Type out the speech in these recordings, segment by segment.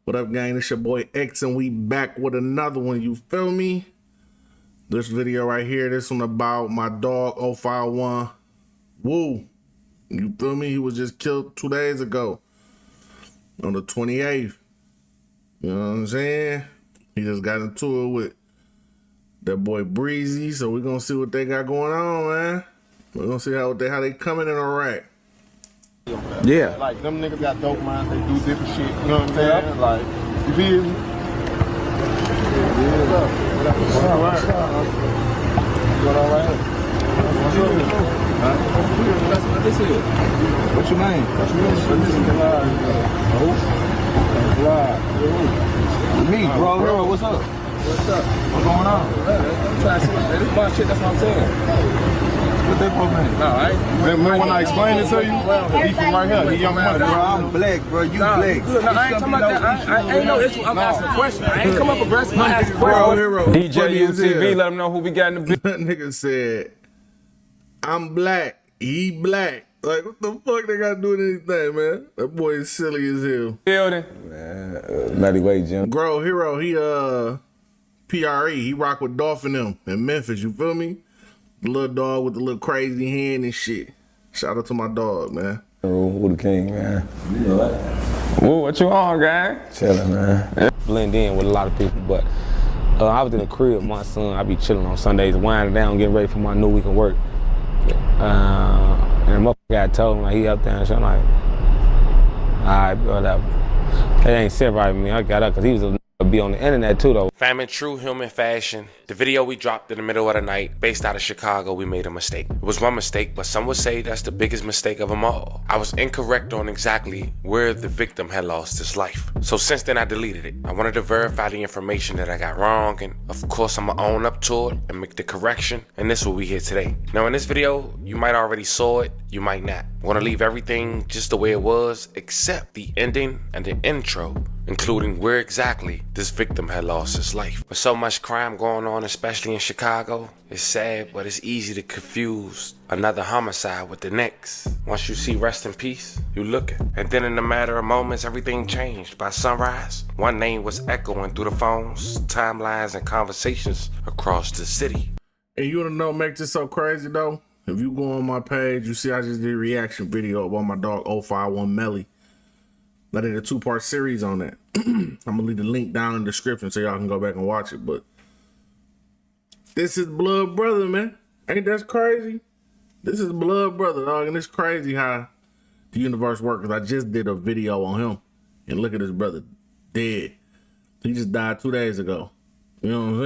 What up, gang? It's your boy X, and we back with another one. You feel me? This video right here, this one about my dog O51 Woo. You feel me? He was just killed 2 days ago on the 28th. You know what I'm saying? He just got into it with that boy Breezy, so we're gonna see what they got going on, man. We're gonna see how they coming in Iraq. Yeah. Like, them niggas got dope minds, they do different shit, you know what I'm saying? Like, you feel me? What's up? What's up? What's up? What all right? What's up? Huh? This is. What's your name? What's your name? This is Live. Me, bro. What's up? What's up? What's going on? I'm trying to see what, this is my shit, that's what I'm saying. What that for, man? No, I ain't. Remember when I explained it to you? He from right here. He young money. Bro, I'm black, bro. You black. No, I ain't talking about that. I ain't no issue. I'm asking a question. I ain't come up aggressive. I asked a question. DJ UTV, let him know who we got in the business. That nigga said, I'm black. He black. Like, what the fuck they got to do with anything, man? That boy is silly as hell. Building. Man, Melly Way, Jim. Grow Hero, he, PRE. He rock with Dolphin them in Memphis, you feel me? The little dog with the little crazy hand and shit. Shout out to my dog, man. Woo the king, man. You know what? Woo, what you on, gang? Chillin', man. Blend in with a lot of people, but I was in the crib with my son. I be chilling on Sundays, winding down, getting ready for my new week of work. And the motherfucker guy told me, like, he up there and shit. I'm like, all right, whatever. That ain't sit right with me. I got up because he was a be on the internet too, though. Fam, in true human fashion, the video we dropped in the middle of the night, based out of Chicago, we made a mistake. It was one mistake, but some would say that's the biggest mistake of them all. I was incorrect on exactly where the victim had lost his life. So since then, I deleted it. I wanted to verify the information that I got wrong, and of course, I'm gonna own up to it and make the correction, and this is what we hear today. Now, in this video, you might already saw it, you might not. I'm gonna leave everything just the way it was, except the ending and the intro, including where exactly this victim had lost his life. With so much crime going on, especially in Chicago, it's sad, but it's easy to confuse another homicide with the next. Once you see rest in peace, you looking. And then in a matter of moments, everything changed. By sunrise, one name was echoing through the phones, timelines, and conversations across the city. And you wanna know what makes this so crazy, though? If you go on my page, you see I just did a reaction video about my dog O51 Melly. I did a 2-part series on that. I'm gonna leave the link down in the description so y'all can go back and watch it. But this is blood brother, man. Ain't that crazy? This is blood brother, dog, and it's crazy how the universe works. I just did a video on him, and look at his brother dead. He just died 2 days ago. You know what I'm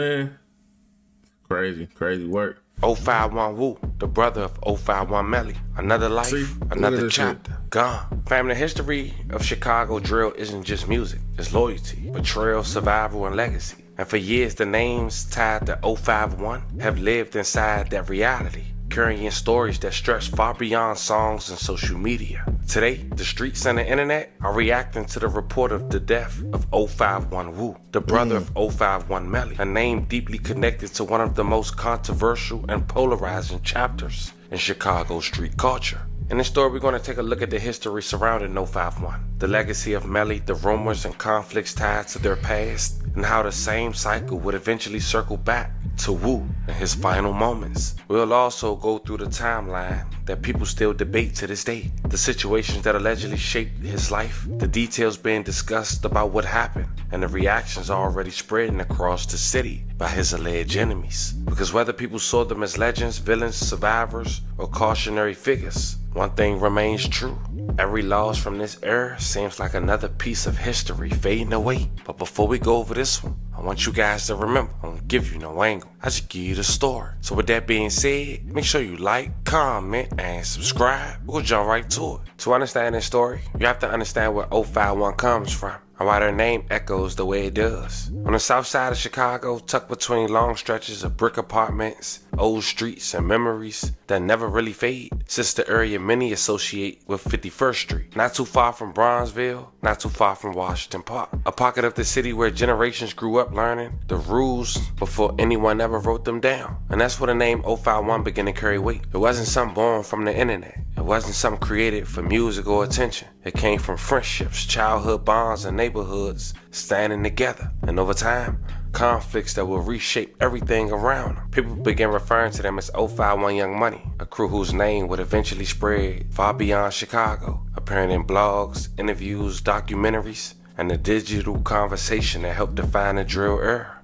saying? Crazy work. O51 Woo, the brother of O51 Melly. Another life, another chapter, gone. Family history of Chicago drill isn't just music. It's loyalty, betrayal, survival, and legacy. And for years, the names tied to O51 have lived inside that reality, carrying stories that stretch far beyond songs and social media. Today, the streets and the internet are reacting to the report of the death of O51 Woo, the brother of O51 Melly, a name deeply connected to one of the most controversial and polarizing chapters in Chicago street culture. In this story, we're going to take a look at the history surrounding O51, the legacy of Melly, the rumors and conflicts tied to their past, and how the same cycle would eventually circle back to Woo in his final moments. We'll also go through the timeline that people still debate to this day, the situations that allegedly shaped his life, the details being discussed about what happened, and the reactions already spreading across the city by his alleged enemies. Because whether people saw them as legends, villains, survivors, or cautionary figures, one thing remains true. Every loss from this era seems like another piece of history fading away. But before we go over this one, I want you guys to remember, I don't give you no angle. I just give you the story. So with that being said, make sure you like, comment, and subscribe. We'll jump right to it. To understand this story, you have to understand where O51 comes from and why their name echoes the way it does. On the south side of Chicago, tucked between long stretches of brick apartments, old streets, and memories that never really fade, sits the area many associate with 51st Street. Not too far from Bronzeville, not too far from Washington Park. A pocket of the city where generations grew up learning the rules before anyone ever wrote them down. And that's where the name O51 began to carry weight. It wasn't something born from the internet. It wasn't something created for music or attention. It came from friendships, childhood bonds, and neighborhoods neighborhoods standing together. And over time, conflicts that will reshape everything around them. People began referring to them as O51 Young Money, a crew whose name would eventually spread far beyond Chicago, appearing in blogs, interviews, documentaries, and the digital conversation that helped define the drill era.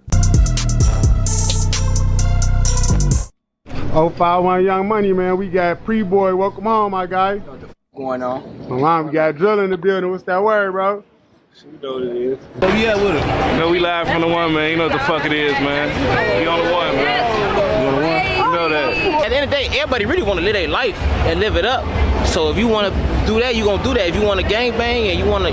O51 Young Money, man. We got Pre-Boy. Welcome home, my guy. What the f going on? My mom, we got Drill in the building. What's that word, bro? You know what it is. Where we at with it? You know, we live from the one, man. You know what the fuck it is, man. We on the one, man. You on the one? You know that. At the end of the day, everybody really want to live their life and live it up. So if you want to do that, you're going to do that. If you want to gangbang and you want to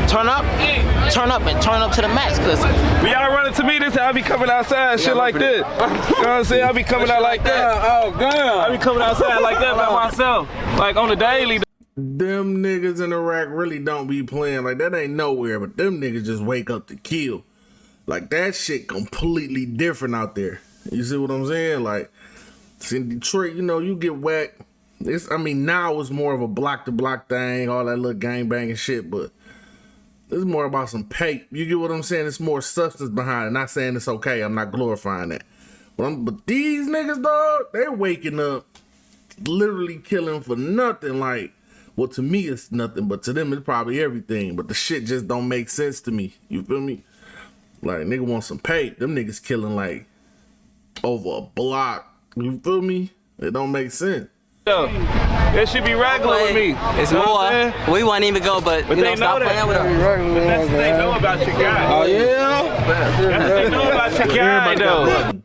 turn up and turn up to the max. Cause when y'all run into me, this time I be coming outside shit like this. You know what I'm saying? I be coming out like that. Oh, damn. I be coming outside like that by myself. Like on the daily. Them niggas in Iraq really don't be playing. Like, that ain't nowhere, but them niggas just wake up to kill. Like, that shit completely different out there. You see what I'm saying? Like, in Detroit, you know, you get whacked. Now it's more of a block-to-block thing, all that little gangbanging shit, but it's more about some pay. You get what I'm saying? It's more substance behind it. Not saying it's okay. I'm not glorifying that. But these niggas, dog, they're waking up literally killing for nothing. Like, well, to me, it's nothing, but to them, it's probably everything. But the shit just don't make sense to me. You feel me? Like, nigga want some pay. Them niggas killing, like, over a block. You feel me? It don't make sense. Yo, that should be regular with me. it's more. We won't even go, but you know, stop playing with them. That's what they know about your guy. Oh, yeah? That's what they know about your guy, though.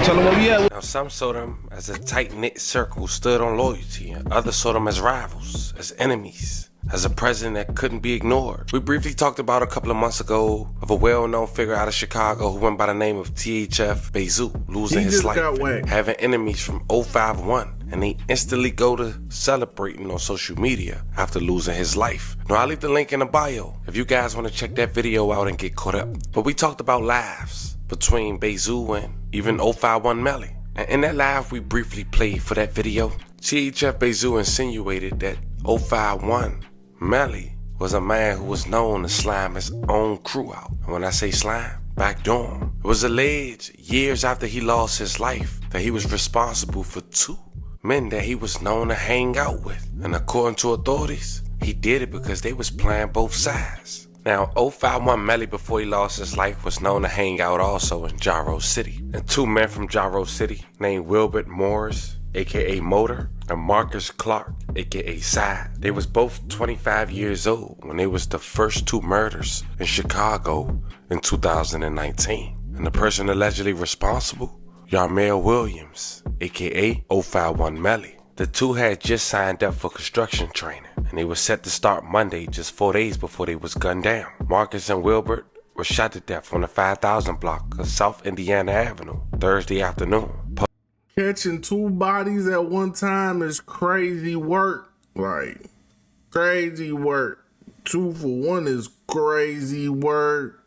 Tell them where we at. Now, some saw them as a tight-knit circle stood on loyalty, and others saw them as rivals, as enemies, as a president that couldn't be ignored. We briefly talked about a couple of months ago of a well-known figure out of Chicago who went by the name of THF Bezu, losing his life, having enemies from O51, and they instantly go to celebrating on social media after losing his life. Now, I'll leave the link in the bio if you guys want to check that video out and get caught up. But we talked about lives between Bezu and even O51 Melly. And in that live we briefly played for that video, THF Bezu insinuated that O51 Melly was a man who was known to slime his own crew out. And when I say slime, backdoor him. It was alleged years after he lost his life that he was responsible for 2 men that he was known to hang out with. And according to authorities, he did it because they was playing both sides. Now, O51 Melly, before he lost his life, was known to hang out also in Gyro City. And 2 men from Gyro City named Wilbert Morris, aka Motor, and Marcus Clark, aka Side. They was both 25 years old when they was the first 2 murders in Chicago in 2019. And the person allegedly responsible, Yarmel Williams, aka O51 Melly. The 2 had just signed up for construction training, and they were set to start Monday, just 4 days before they was gunned down. Marcus and Wilbert were shot to death on the 5000 block of South Indiana Avenue Thursday afternoon. Catching 2 bodies at one time is crazy work. Like, crazy work. 2 for 1 is crazy work.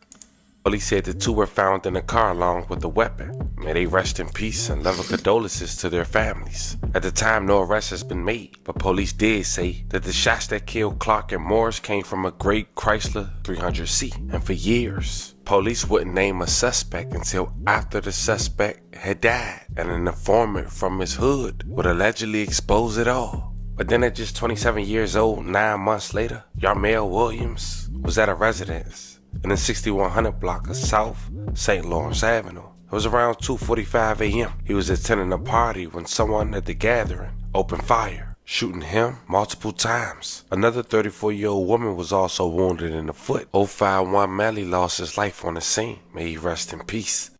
Police said the 2 were found in a car along with a weapon. May they rest in peace and love and condolences to their families. At the time, no arrest has been made, but police did say that the shots that killed Clark and Morris came from a gray Chrysler 300C. And for years, police wouldn't name a suspect until after the suspect had died, and an informant from his hood would allegedly expose it all. But then at just 27 years old, 9 months later, Yarmel Williams was at a residence in the 6100 block of South St. Lawrence Avenue. It was around 2:45 a.m. He was attending a party when someone at the gathering opened fire, shooting him multiple times. Another 34-year-old woman was also wounded in the foot. O51 Melly lost his life on the scene. May he rest in peace.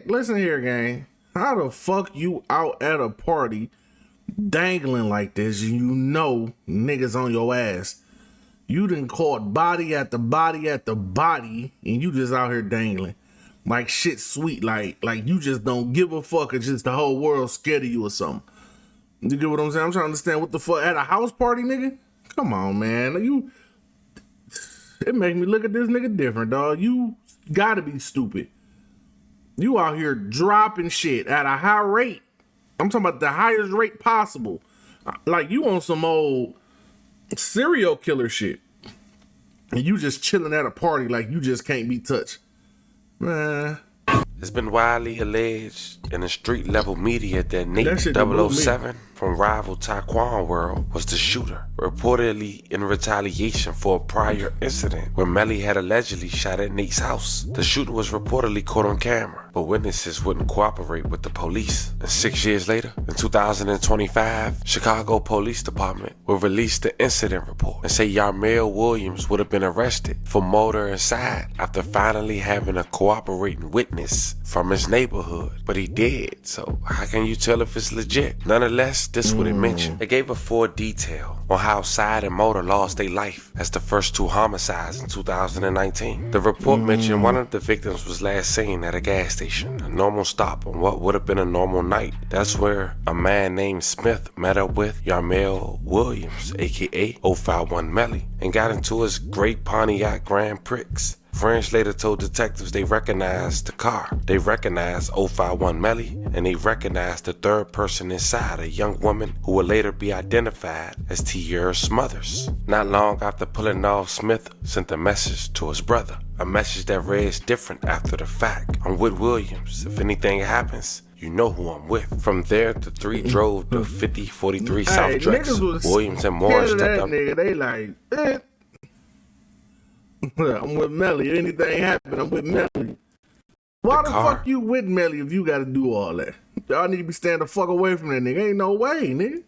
Listen here, gang. How the fuck you out at a party dangling like this? You know niggas on your ass. You done caught body after body after body, and you just out here dangling like shit sweet. Like you just don't give a fuck, or just the whole world scared of you or something. You get what I'm saying? I'm trying to understand what the fuck at a house party, nigga. Come on, man. it make me look at this nigga different, dog. You gotta be stupid. You out here dropping shit at a high rate. I'm talking about the highest rate possible. Like you on some old serial killer shit. And you just chilling at a party like you just can't be touched. Man. It's been widely alleged in the street level media that Nate That shit 007 from rival Taekwon World was the shooter, reportedly in retaliation for a prior incident where Melly had allegedly shot at Nate's house. The shooter was reportedly caught on camera, but witnesses wouldn't cooperate with the police. And 6 years later, in 2025, Chicago Police Department will release the incident report and say Yarmel Williams would have been arrested for murder inside after finally having a cooperating witness from his neighborhood. But he did, so how can you tell if it's legit? Nonetheless, this what it mentioned. It gave a full detail on how Side and Motor lost their life as the first two homicides in 2019. The report mentioned one of the victims was last seen at a gas station, a normal stop on what would have been a normal night. That's where a man named Smith met up with Yarmel Williams, aka O51 Melly, and got into his great Pontiac Grand Prix. Friends later told detectives they recognized the car. They recognized O51 Melly, and they recognized the third person inside, a young woman who would later be identified as Tierra Smothers. Not long after pulling off, Smith sent a message to his brother, a message that reads different after the fact. I'm with Williams. If anything happens, you know who I'm with. From there, the three drove to 5043 South Drexel. Williams and Moore stepped up. Nigga, they like, I'm with Melly. Anything happen, I'm with Melly. Why the fuck you with Melly if you gotta do all that? Y'all need to be staying the fuck away from that nigga. Ain't no way, nigga.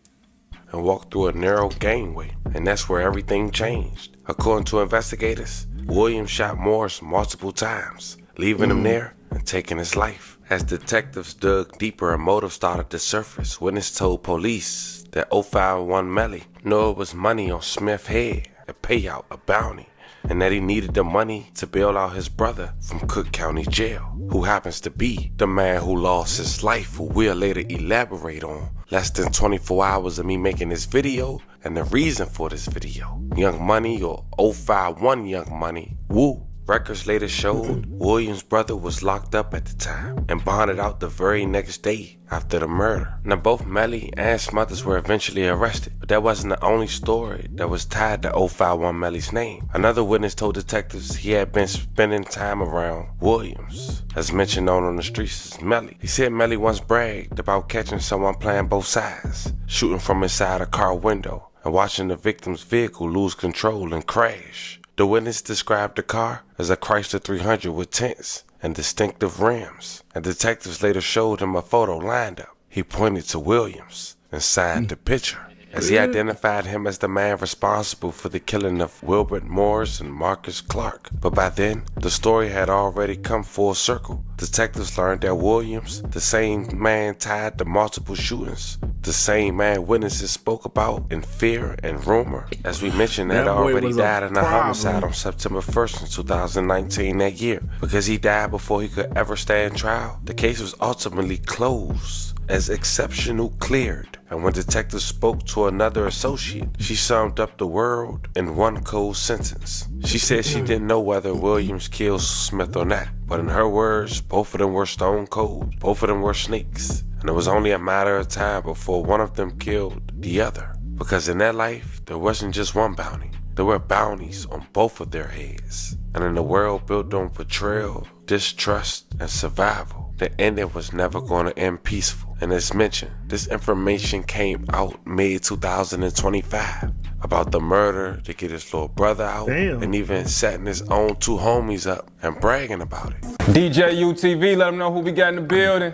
And walked through a narrow gangway, and that's where everything changed. According to investigators, Williams shot Morris multiple times, leaving him there and taking his life. As detectives dug deeper, a motive started to surface. Witness told police that O51 Melly knew it was money on Smith's head, a payout, a bounty, and that he needed the money to bail out his brother from Cook County Jail, who happens to be the man who lost his life, who we'll later elaborate on. Less than 24 hours of me making this video and the reason for this video. Young Money, or O51 Young Money, Woo. Records later showed Williams' brother was locked up at the time and bonded out the very next day after the murder. Now both Melly and Smothers were eventually arrested, but that wasn't the only story that was tied to O51 Melly's name. Another witness told detectives he had been spending time around Williams, as mentioned known on the streets as Melly. He said Melly once bragged about catching someone playing both sides, shooting from inside a car window and watching the victim's vehicle lose control and crash. The witness described the car as a Chrysler 300 with tints and distinctive rims, and detectives later showed him a photo lined up. He pointed to Williams and signed the picture, as he identified him as the man responsible for the killing of Wilbert Morris and Marcus Clark. But by then, the story had already come full circle. Detectives learned that Williams, the same man tied to multiple shootings, the same man witnesses spoke about in fear and rumor, as we mentioned, had already died in a homicide on September 1st in 2019 that year. Because he died before he could ever stand trial, the case was ultimately closed as exceptional cleared. And when detectives spoke to another associate, she summed up the world in one cold sentence. She said she didn't know whether Williams killed Smith or not, but in her words, both of them were stone cold. Both of them were snakes. And it was only a matter of time before one of them killed the other. Because in their life, there wasn't just one bounty. There were bounties on both of their heads. And in a world built on betrayal, distrust, and survival, the ending was never going to end peaceful. And as mentioned, this information came out mid-2025 about the murder to get his little brother out, and even setting his own two homies up and bragging about it. DJ UTV, let them know who we got in the building.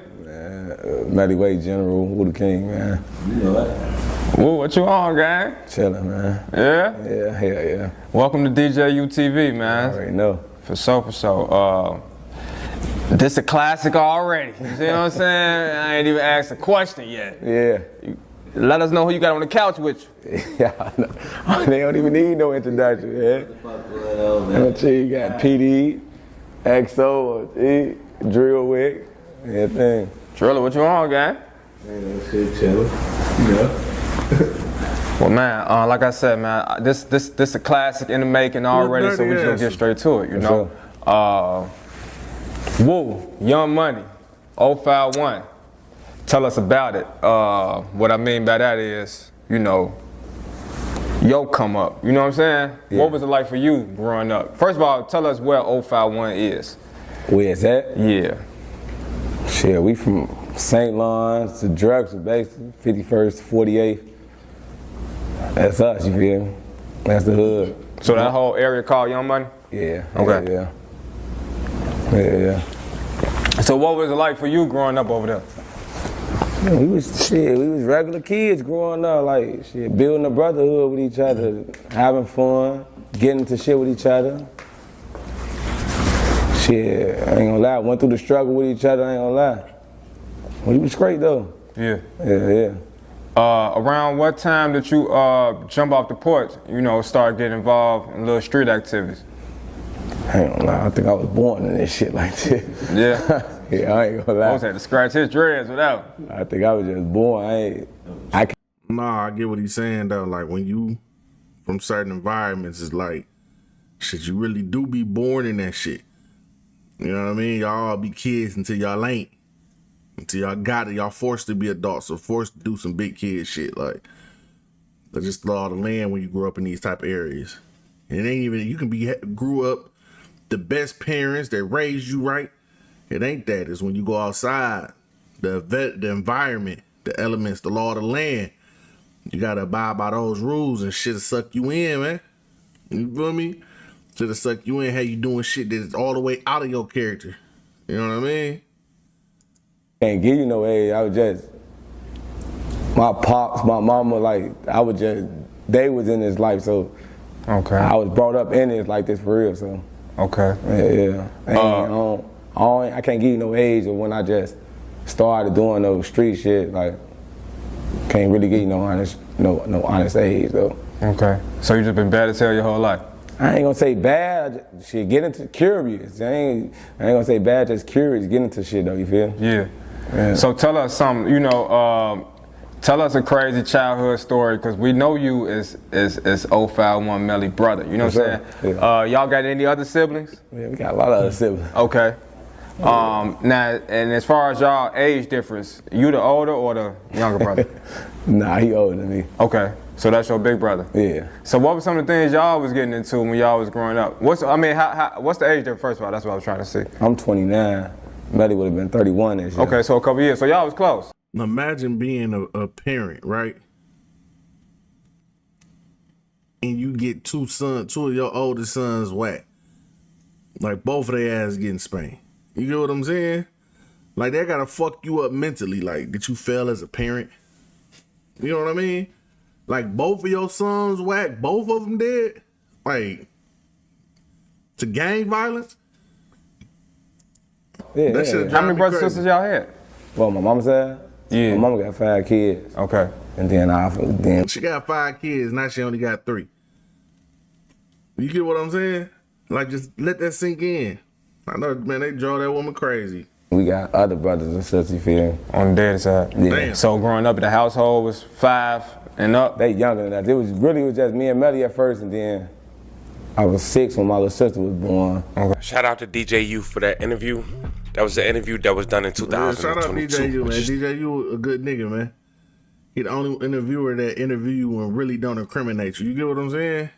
Melly Way General, Woo the King, man. You know that. Woo, what you on, gang? Chillin', man. Yeah? Yeah, hell yeah. Welcome to DJ UTV, man. I already know. For sure. This a classic already. You see what I'm saying? I ain't even asked a question yet. Yeah. Let us know who you got on the couch with you. Yeah, they don't even need no introduction, yeah. You got PD, XO, Drillwick, everything. Driller, what you on, gang? Man, that shit chillin'. You know. Well, man, like I said, man, this a classic in the making already, so we just gonna get straight to it, you know. Woo, Young Money, 051. Tell us about it. What I mean by that is, you know, yo come up. You know what I'm saying? Yeah. What was it like for you growing up? First of all, tell us where 051 is. Where is that? Yeah. Shit, we from St. Lawrence to Drexel, basically, 51st to 48th. That's us, you feel me? That's the hood. So that whole area called Young Money? Yeah. Okay. Yeah. So what was it like for you growing up over there? Yeah, we was regular kids growing up, like shit, building a brotherhood with each other, having fun, getting into shit with each other. Shit, I ain't gonna lie, went through the struggle with each other, I ain't gonna lie. But it was great though. Yeah. Yeah. Around what time did you jump off the porch, you know, start getting involved in little street activities? I ain't gonna lie, I think I was born in this shit like this. Yeah? Yeah, I ain't gonna lie. I was had to scratch his dreads without. I think I was just born, Nah, I get what he's saying though. Like when you from certain environments, it's like, shit, you really do be born in that shit. You know what I mean? Y'all all be kids until y'all ain't. Until y'all got it, y'all forced to be adults or forced to do some big kid shit. Like, that's just the law of the land when you grow up in these type of areas. And it ain't even, you can grew up the best parents that raised you right. It ain't that. It's when you go outside, the environment, the elements, the law of the land. You gotta abide by those rules and shit'll suck you in, man. You feel me? Shit'll suck you in. How you doing shit that's all the way out of your character. You know what I mean? Can't give you no age. I was just, my pops, my mama, like, they was in this life, so okay. I was brought up in this like this for real, so. Okay. Yeah. I can't give you no age of when I just started doing those street shit, like, can't really give you no honest age, though. Okay. So you just been bad as hell your whole life? I ain't gonna say bad, shit, get into curious. I ain't gonna say bad, just curious, get into shit though, you feel? Yeah. Yeah. So tell us something, you know, tell us a crazy childhood story, because we know you as 051 Melly brother, you know what I'm saying? Yeah. Y'all got any other siblings? Yeah, we got a lot of other siblings. Okay. Now, and as far as y'all age difference, you the older or the younger brother? Nah, he older than me. Okay. So that's your big brother? Yeah. So what were some of the things y'all was getting into when y'all was growing up? What's the age difference, first of all? That's what I was trying to see. I'm 29. Melly would have been 31 this year. Okay, so a couple years. So y'all was close. Imagine being a parent, right? And you get two of your oldest sons whacked. Like both of their ass getting spanked. You get what I'm saying? Like that gotta fuck you up mentally. Like, did you fail as a parent? You know what I mean? Like both of your sons whacked, both of them dead. Like, to gang violence. Yeah. How many brothers and sisters y'all had? Well, my mama said. Yeah. My mama got 5 kids. Okay. And then she got 5 kids. Now she only got 3. You get what I'm saying? Like, just let that sink in. I know, man, they drove that woman crazy. We got other brothers and sisters, you feel? On the daddy side. Yeah. Damn. So growing up in the household was 5 and up? They younger than that. It was just me and Melly at first, and then I was 6 when my little sister was born. Okay. Shout out to DJ U for that interview. That was the interview that was done in 2022. Shout out DJ U, man. DJ U a good nigga, man. He the only interviewer that interview you and really don't incriminate you. You get what I'm saying?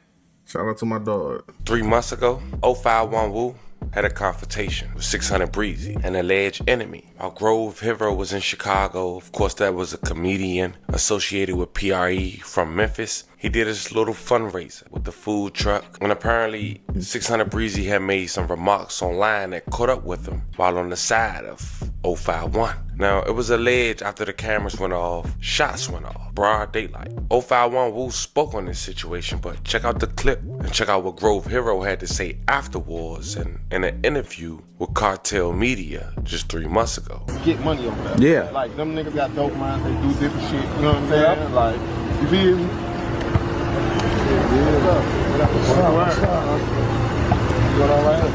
Shout out to my dog. 3 months ago, 051 Woo had a confrontation with 600 Breezy, an alleged enemy. While Grove Hero was in Chicago, of course that was a comedian associated with PRE from Memphis. He did his little fundraiser with the food truck, and apparently 600 Breezy had made some remarks online that caught up with him while on the side of 051. Now, it was alleged after the cameras went off, shots went off, broad daylight. 051 Woo spoke on this situation, but check out the clip and check out what Grove Hero had to say afterwards in an interview with Cartel Media just 3 months ago. Get money on that. Yeah. Like, them niggas got dope minds, they do different shit, you know what I'm saying? Like, you feel me? What's up? You all right?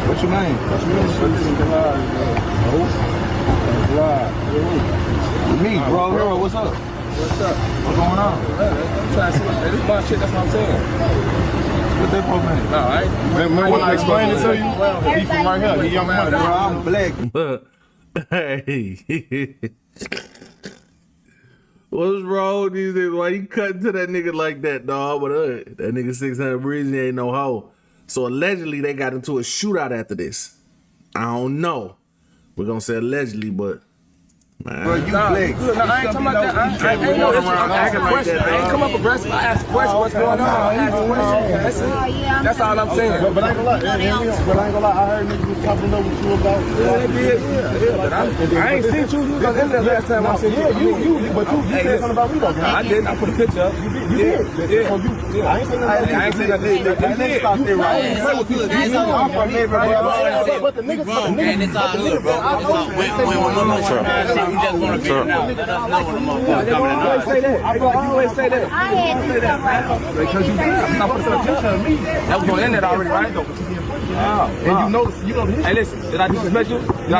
What's your name? Me, bro. Hero, what's up? What's up? What's going on? I'm trying to see. This is my shit, that's what I'm saying. What they post man? No, right? Remember when I explained it to you? He from right here. He young man, bro. I'm black. Hey. What's wrong with these niggas? Why you cutting to that nigga like that, dog? But that nigga 600 Breezy ain't no hoe. So allegedly they got into a shootout after this. I don't know. We're gonna say allegedly, but man. Bro, you black. No, I ain't talking about that. I ain't no issue. I asked a question. I ain't come up aggressive. I asked a question. What's going on? I asked a question. That's all I'm saying. But I ain't gonna lie. I heard niggas was talking over with you about. Yeah. But I ain't seen you. You was on the internet last time I seen you. But you said something about me though, man. I did. I put a picture up. You did. Yeah. I ain't seen nothing. I ain't seen nothing. You but the niggas. Man, it's all good, bro. We just want to figure it out. Let us know when the motherfucker coming in. I always say that. Because you did. I put a picture of me. That was on the internet already, right? And you know the history. Hey, listen. Did I disrespect you? Did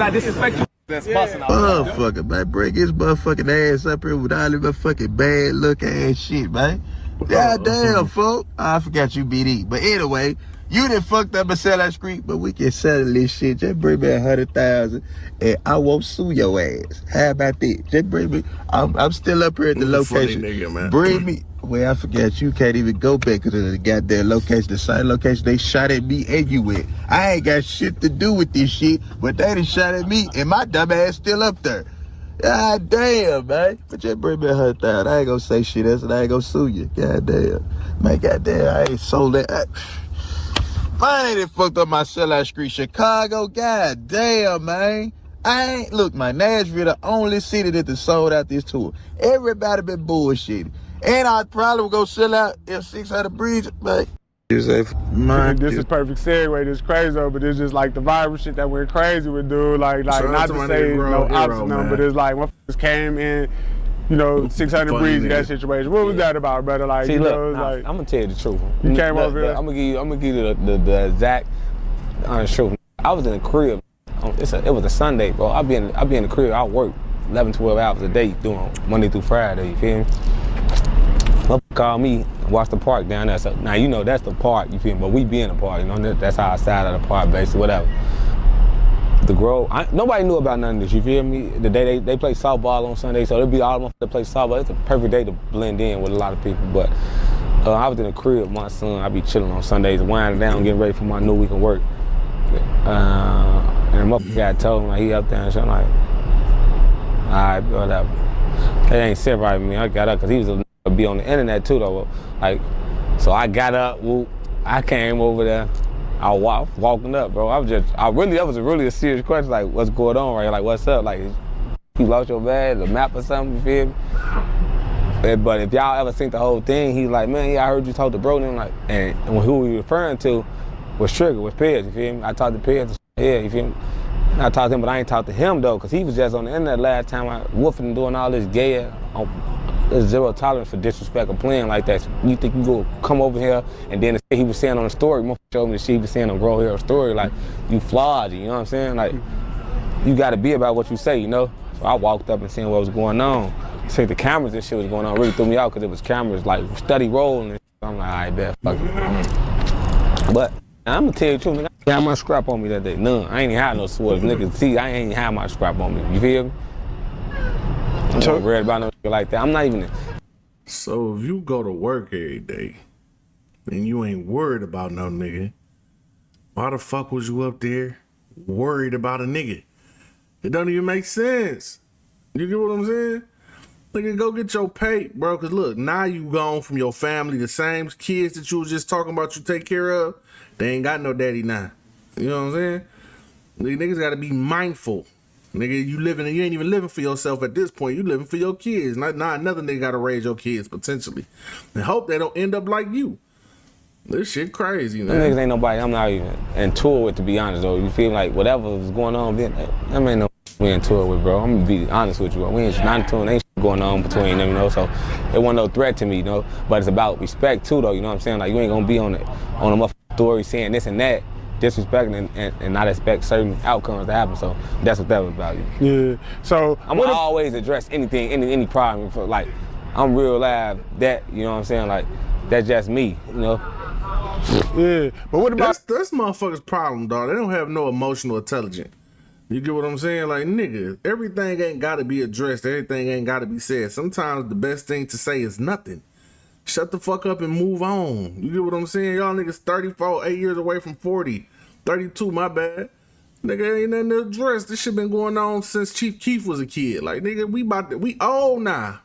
I disrespect you? That's busting out. Motherfucker, man. Break his motherfucking ass up here with all this motherfucking bad look ass shit, man. God damn, folk. I forgot you BD. But anyway, you done fucked up and sell that street, but we can settle this shit. Just bring me 100,000 and I won't sue your ass. How about that? Just bring me. I'm still up here at the location. Funny nigga, man. Bring me. Well, I forgot you can't even go back to the goddamn location, the same location they shot at me and you at. I ain't got shit to do with this shit, but they done shot at me and my dumb ass still up there. God damn, man. But just bring me 100,000. I ain't gonna say shit else and I ain't gonna sue you. God damn. Man, goddamn, I ain't sold that. I ain't fucked up my sellout street, Chicago. God damn, man. I ain't, look, man, Nashville, the only city that done sold out this tour. Everybody been bullshitting. And I probably would go sell out if 600 Breeze, but This is perfect segue. This crazy though, but it's just like the viral shit that went crazy with dude. Like not to say no opposite number, but it's like motherfuckers came in, 600 Breeze, that situation. What was that about, brother? Like, see, look, like, I'm gonna tell you the truth. You came over here. I'm gonna give you the exact honest truth. I was in the crib. It was a Sunday, bro. I be in the crib. I work 11, 12 hours a day doing Monday through Friday. You feel me? Call me, watch the park down there. So, now that's the park, you feel me? But we be in the park, that's our side of the park, basically, whatever. The Grove, nobody knew about none of this, you feel me? The day they play softball on Sunday, so it'll be all of them that play softball. It's a perfect day to blend in with a lot of people. But I was in the crib with my son. I be chilling on Sundays, winding down, getting ready for my new week of work. And the motherfucker guy told me, he up there and shit. I'm like, all right, whatever. They ain't separating me. I got up because he was be on the internet too though. Like, so I got up, I came over there. I was walking up, bro. that was really a serious question, like, what's going on right here? Like, what's up? Like, you lost your bag, the map or something, you feel me? But if y'all ever seen the whole thing, he's like, man, yeah, I heard you talk to bro, and who he was referring to was Trigger, was Pez, you feel me? I talked to Pez, yeah, you feel me? I talked to him, but I ain't talked to him though, because he was just on the internet last time, woofing and doing all this gay. There's zero tolerance for disrespect or playing like that. So you think you go come over here and then the shit he was saying on the story, motherfucker showed me the shit he was saying on Grow Hero story, like, you flawed, you know what I'm saying? Like, you gotta be about what you say, So I walked up and seen what was going on. See the cameras and shit was going on, really threw me out because it was cameras like steady rolling and shit. I'm like, all right, bet, fuck it. But I'm gonna tell you the truth, nigga, I ain't had my scrap on me that day, none. I ain't even had no swords, niggas see, I ain't even had my scrap on me, you feel me? I'm not worried about no shit like that. I'm not even. So if you go to work every day and you ain't worried about no nigga, why the fuck was you up there worried about a nigga? It don't even make sense. You get what I'm saying? Nigga, go get your pay, bro. Cause look, now you gone from your family, the same kids that you was just talking about you take care of, they ain't got no daddy now. You know what I'm saying? Niggas gotta be mindful. Nigga, you ain't even living for yourself at this point. You living for your kids. Not another nigga gotta raise your kids potentially. And hope they don't end up like you. This shit crazy, man. Them niggas ain't nobody I'm not even in tour with, to be honest though. You feel like whatever was going on, them ain't no we in tour with, bro. I'm gonna be honest with you. We ain't not in tour, ain't shit going on between them, so it wasn't no threat to me, But it's about respect too though, you know what I'm saying? Like, you ain't gonna be on a motherfucking story saying this and that, disrespecting and not expect certain outcomes to happen. So that's what that was about. Yeah. So I'm gonna always address anything, any problem. For, like, I'm real live. That, you know what I'm saying? Like, that's just me, you know. Yeah. But what about that's motherfuckers' problem, dog? They don't have no emotional intelligence. You get what I'm saying? Like, nigga, everything ain't gotta be addressed. Everything ain't gotta be said. Sometimes the best thing to say is nothing. Shut the fuck up and move on. You get what I'm saying? Y'all niggas 34, 8 years away from 40. 32, my bad. Nigga, ain't nothing to address. This shit been going on since Chief Keef was a kid. Like, nigga, we old now.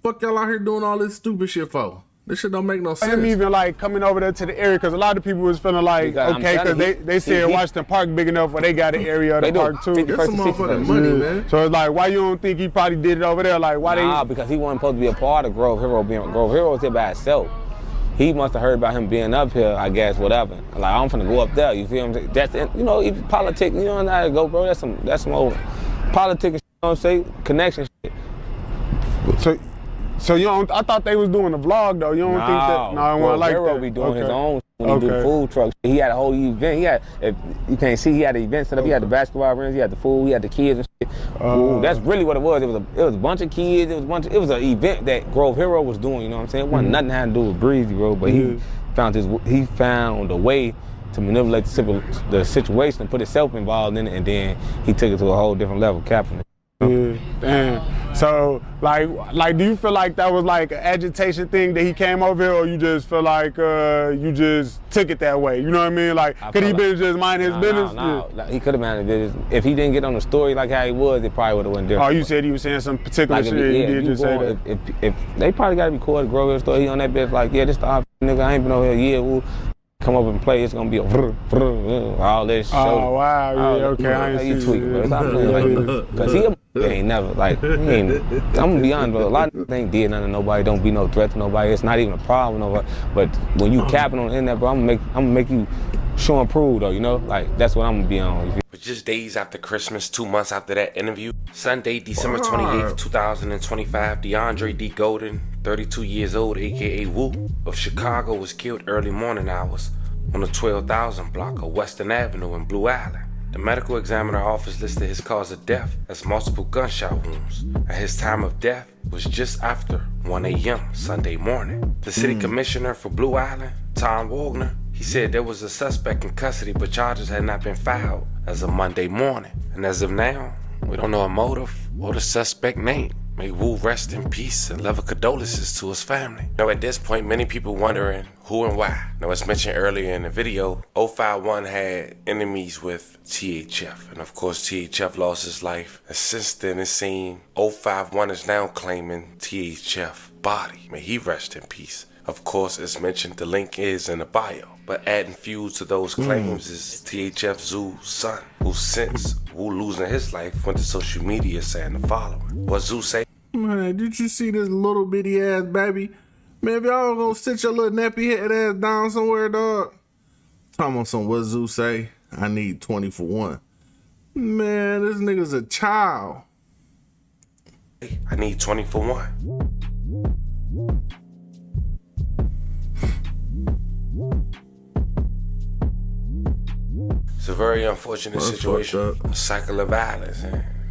Fuck y'all out here doing all this stupid shit for? This shit don't make no sense. I'm even like coming over there to the area because a lot of people was feeling like, okay, because they said Washington Park big enough where they got an area of the park too. Get some motherfucking money, man. So it's like, why you don't think he probably did it over there? Like, why Nah, because he wasn't supposed to be a part of Grove Hero. Grove Hero was here by itself. He must have heard about him being up here, I guess, whatever. Like, I'm finna go up there, you feel what I'm saying? That's, you know, even politics, you know how to go, bro. That's some old politics, you know what I'm saying? Connection shit. So you don't, I thought they was doing a vlog though. You don't think that? No, I wasn't like that. Be doing his own when he do the food truck. He had a whole event. He had, if you can't see, he had an event set up. He had the basketball rims, he had the food, he had the kids and shit. That's really what it was. It was a bunch of kids. It was an event that Grove Hero was doing. You know what I'm saying? It wasn't nothing had to do with Breezy, bro. But he found a way to manipulate the situation and put himself involved in it, and then he took it to a whole different level, capping it. Yeah, damn. So, like, do you feel like that was like an agitation thing that he came over here, or you just feel like you just took it that way? You know what I mean? Like, could he been just mind his business? No, he could have minded his business. If he didn't get on the story like how he was, it probably would have went different. Oh, you said he was saying some particular shit. He did just say that. If they probably got to record a Grove Hero story, he on that bitch like, yeah, this the op nigga. I ain't been over here. Yeah, woo. Come up and play, it's gonna be a all this show. Oh wow, yeah, okay, I ain't you tweaking, bro. Stop playing like that. Cause he ain't never, like, I'm gonna be honest, bro. A lot of niggas ain't did nothing to nobody, don't be no threat to nobody. It's not even a problem with nobody. But when you capping on the internet, bro, I'm gonna make you show and prove though, you know? Like, that's what I'm gonna be on. But just days after Christmas, 2 months after that interview, Sunday, December 28th, 2025, DeAndre D. Golden, 32 years old, aka Woo, of Chicago, was killed early morning hours on the 12,000 block of Western Avenue in Blue Island. The medical examiner office listed his cause of death as multiple gunshot wounds, and his time of death was just after 1 a.m. Sunday morning. The city commissioner for Blue Island, Tom Wagner, he said there was a suspect in custody, but charges had not been filed as of Monday morning. And as of now, we don't know a motive or the suspect name. May Woo rest in peace and love condolences to his family. Now at this point, many people wondering who and why. Now as mentioned earlier in the video, O51 had enemies with THF. And of course THF lost his life. And since then it seemed O51 is now claiming THF body. May he rest in peace. Of course, as mentioned, the link is in the bio. But adding fuel to those claims is THF Zoo's son, who since Woo losing his life went to social media saying the following. What Zoo say? Man, did you see this little bitty ass baby? Man, if y'all gonna sit your little nappy head ass down somewhere, dog. Talking on some what Zoo say, I need 20 for 1. Man, this nigga's a child. I need 20 for 1. It's a very unfortunate situation. A cycle of violence.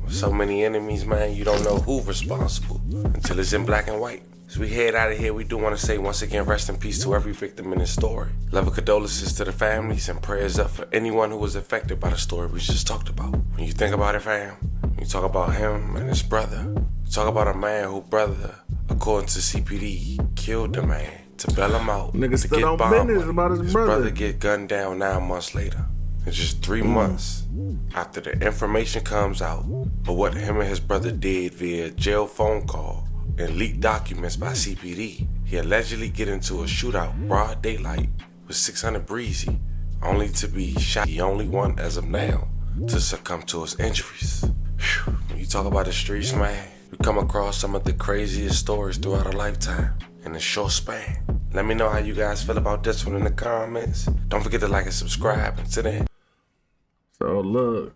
With so many enemies, man, you don't know who's responsible until it's in black and white. As we head out of here, we do want to say once again, rest in peace to every victim in this story. Love and condolences to the families and prayers up for anyone who was affected by the story we just talked about. When you think about it, fam, you talk about him and his brother. You talk about a man who brother, according to CPD, killed the man to bail him out. Niggas still on business about his brother. Get gunned down 9 months later. It's just 3 months after the information comes out of what him and his brother did via jail phone call and leaked documents by CPD. He allegedly get into a shootout broad daylight with 600 Breezy, only to be shot. The only one as of now to succumb to his injuries. Whew. When you talk about the streets, man, we come across some of the craziest stories throughout a lifetime in a short span. Let me know how you guys feel about this one in the comments. Don't forget to like and subscribe. Until then. So look,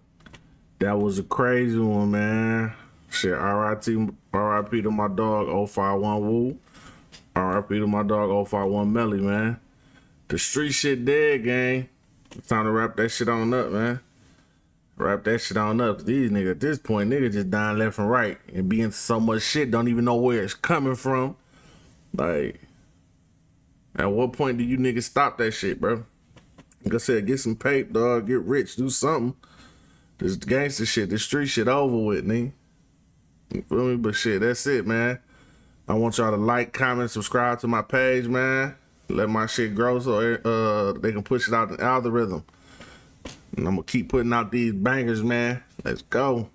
that was a crazy one, man. Shit, R.I.P. to my dog, O51 Woo. R.I.P. to my dog, O51 Melly, man. The street shit dead, gang. It's time to wrap that shit on up, man. Wrap that shit on up. These niggas at this point, niggas just dying left and right and be into so much shit, don't even know where it's coming from. Like, at what point do you niggas stop that shit, bro? Like I said, get some paper, dog. Get rich, do something. This gangster shit, this street shit over with, nigga. You feel me? But shit, that's it, man. I want y'all to like, comment, subscribe to my page, man. Let my shit grow so they can push it out in the algorithm. And I'm gonna keep putting out these bangers, man. Let's go.